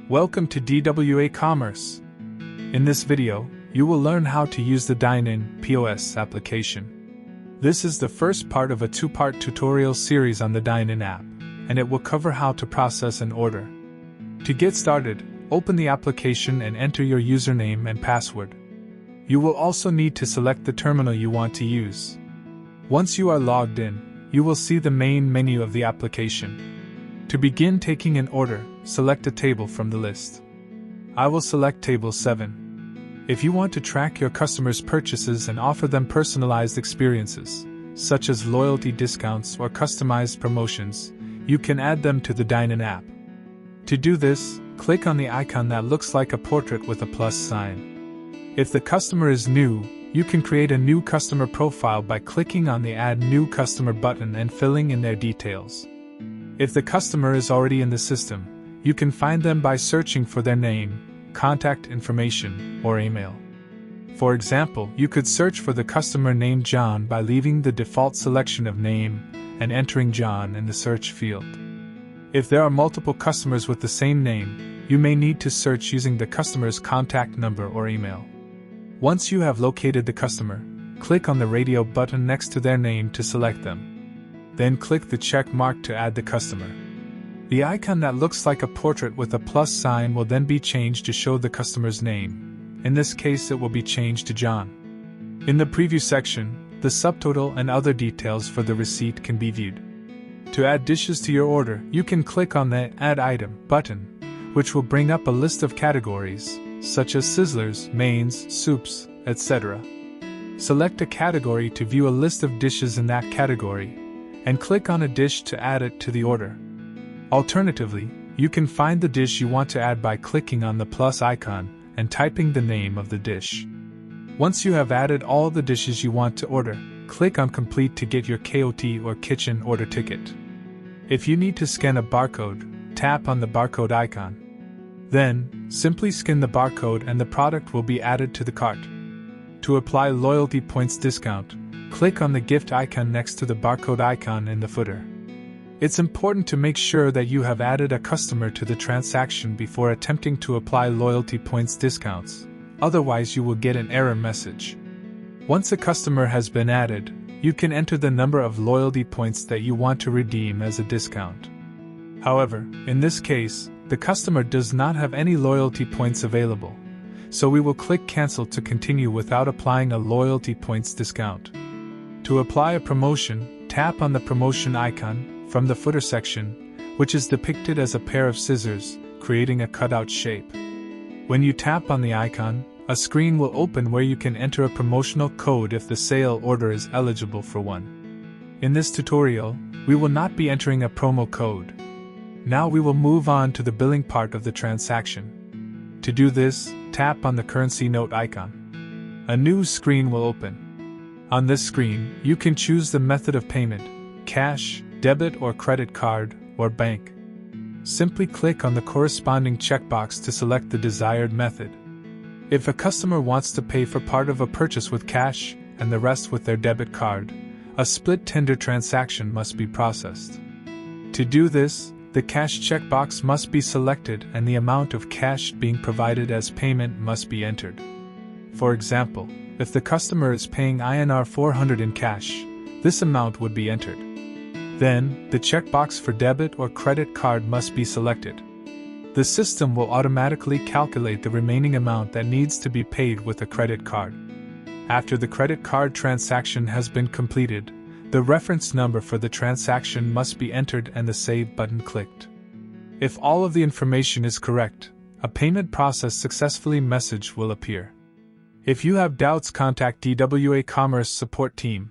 Welcome to DWA Commerce. In this video, you will learn how to use the DineIn POS application. This is the first part of a two-part tutorial series on the DineIn app, and it will cover how to process an order. To get started, open the application and enter your username and password. You will also need to select the terminal you want to use. Once you are logged in, you will see the main menu of the application. To begin taking an order, select a table from the list. I will select Table 7. If you want to track your customers' purchases and offer them personalized experiences, such as loyalty discounts or customized promotions, you can add them to the DineIn app. To do this, click on the icon that looks like a portrait with a plus sign. If the customer is new, you can create a new customer profile by clicking on the Add New Customer button and filling in their details. If the customer is already in the system, you can find them by searching for their name, contact information, or email. For example, you could search for the customer named John by leaving the default selection of name and entering John in the search field. If there are multiple customers with the same name, you may need to search using the customer's contact number or email. Once you have located the customer, click on the radio button next to their name to select them. Then click the check mark to add the customer. The icon that looks like a portrait with a plus sign will then be changed to show the customer's name. In this case, it will be changed to John. In the preview section, the subtotal and other details for the receipt can be viewed. To add dishes to your order, you can click on the Add Item button, which will bring up a list of categories, such as sizzlers, mains, soups, etc. Select a category to view a list of dishes in that category, and click on a dish to add it to the order. Alternatively, you can find the dish you want to add by clicking on the plus icon and typing the name of the dish. Once you have added all the dishes you want to order, click on Complete to get your KOT or kitchen order ticket. If you need to scan a barcode, tap on the barcode icon. Then, simply scan the barcode and the product will be added to the cart. To apply loyalty points discount, click on the gift icon next to the barcode icon in the footer. It's important to make sure that you have added a customer to the transaction before attempting to apply loyalty points discounts, otherwise you will get an error message. Once a customer has been added, you can enter the number of loyalty points that you want to redeem as a discount. However, in this case, the customer does not have any loyalty points available, so we will click Cancel to continue without applying a loyalty points discount. To apply a promotion, tap on the promotion icon from the footer section, which is depicted as a pair of scissors, creating a cutout shape. When you tap on the icon, a screen will open where you can enter a promotional code if the sale order is eligible for one. In this tutorial, we will not be entering a promo code. Now we will move on to the billing part of the transaction. To do this, tap on the currency note icon. A new screen will open. On this screen, you can choose the method of payment: cash, debit or credit card, or bank. Simply click on the corresponding checkbox to select the desired method. If a customer wants to pay for part of a purchase with cash and the rest with their debit card, a split tender transaction must be processed. To do this, the cash checkbox must be selected and the amount of cash being provided as payment must be entered. For example, if the customer is paying INR 400 in cash, this amount would be entered. Then, the checkbox for debit or credit card must be selected. The system will automatically calculate the remaining amount that needs to be paid with a credit card. After the credit card transaction has been completed, the reference number for the transaction must be entered and the Save button clicked. If all of the information is correct, a payment process successfully message will appear. If you have doubts, contact DWA Commerce support team.